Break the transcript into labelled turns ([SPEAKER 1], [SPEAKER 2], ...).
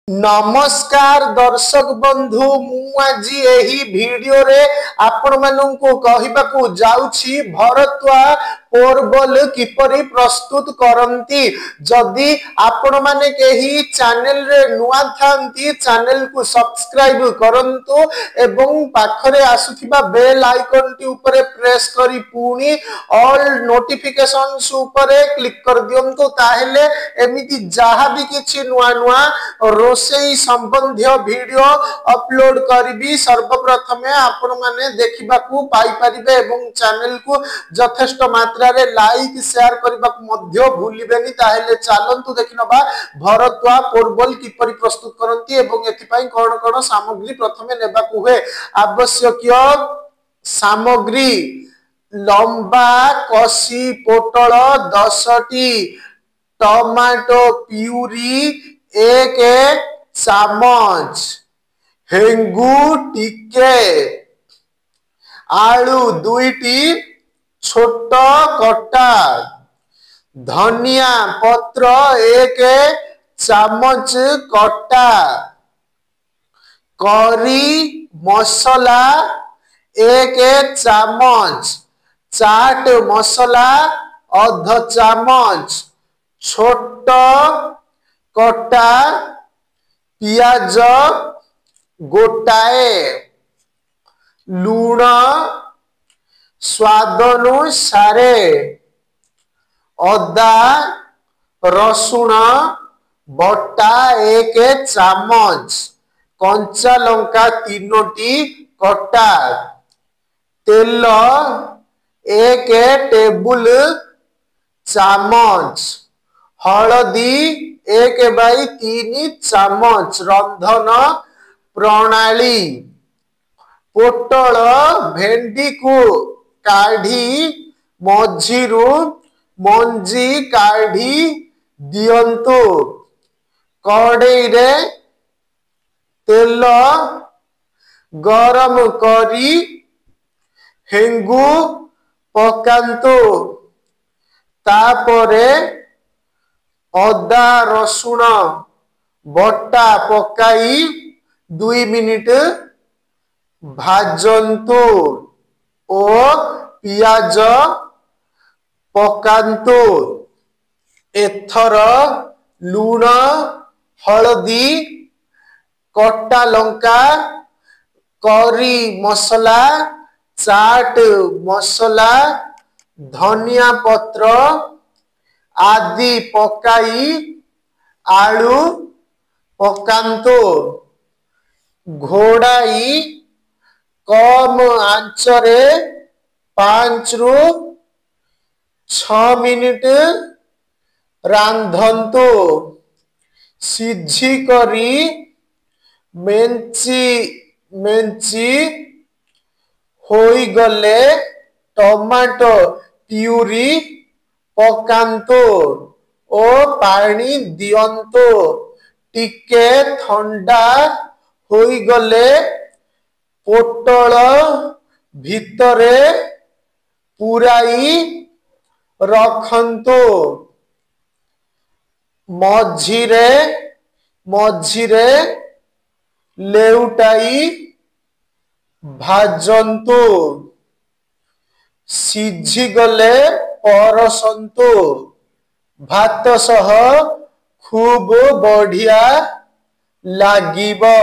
[SPEAKER 1] नमस्कार दर्शक बंधु मु आज एही वीडियो रे आपण माननकु कहिबाकू जाउछि भरतुआ पोरबल किपरि प्रस्तुत करंती। जदि आपण माने केही चैनल रे नुआ थांती चैनल को सब्सक्राइब करंतु एवं पाखरे आसुथिबा बेल आइकन टी ऊपर प्रेस करी पुनी ऑल नोटिफिकेशंस ऊपर क्लिक कर दियंतु ताहेले एमिति जहा भी किछि नुआ नुआ रोसई संबंधी वीडियो अपलोड करबी सर्वप्रथम आपण माने देखिबाकू पाई परिबे एवं चैनल को यथेष्ट मात्रा रे लाइक शेयर करबाकू मध्य भूलिबेनी। ताहेले चलंतु देखिनबा भरतुआ पोरबल किपरि प्रस्तुत करंती एवं एथि पई कोन कोन सामग्री प्रथमे नेबाकू हुए। आवश्यक सामग्री लंबा कसी पोटल 10 टी, टमाटो प्यूरी 1 चामच, हेंगू टिके, आलू 2 टी छोट कटा, धनिया पत्र 1 चामच कटा, करी मसला 1 चामच, चाट मसला आधा चामच, छोट कटा पियाज गोटाए, लूण स्वादानुसार, अदा रसुण बटा 1 चामच, कंचा लंका 3 टी कटा, तेल 1 टेबुल चामच, हलदी 1/3 चामच। रंधन प्रणाली पोटल भेंडी को काढ़ी मझिरु मंजी काढ़ी दियंतु। कड़ाई रे तेल गरम करी हेंगू पकांतु। तापरे अदा रसुण बटा पकाई 2 मिनिट भाजंतु ओ पियाज पकांतु। एथर लूण हलदी कटा लंका करी मसला चाट मसला धनिया पत्र आदि पकाई आलू पकांतु। घोड़ाई कम आंचरे 5 रु 6 मिनिट रांधंतु। सिझी करी मेंची होई गले टमाटो प्यूरी पकांतु ओ पानी दियंतु। टिके ठंडा होई गले पोटल भितरे पुराई रखंतु। मझिरे लेउटाई भाजंतु। सिझी गले परसंतु। भात सह खूब बढ़िया लागिबो।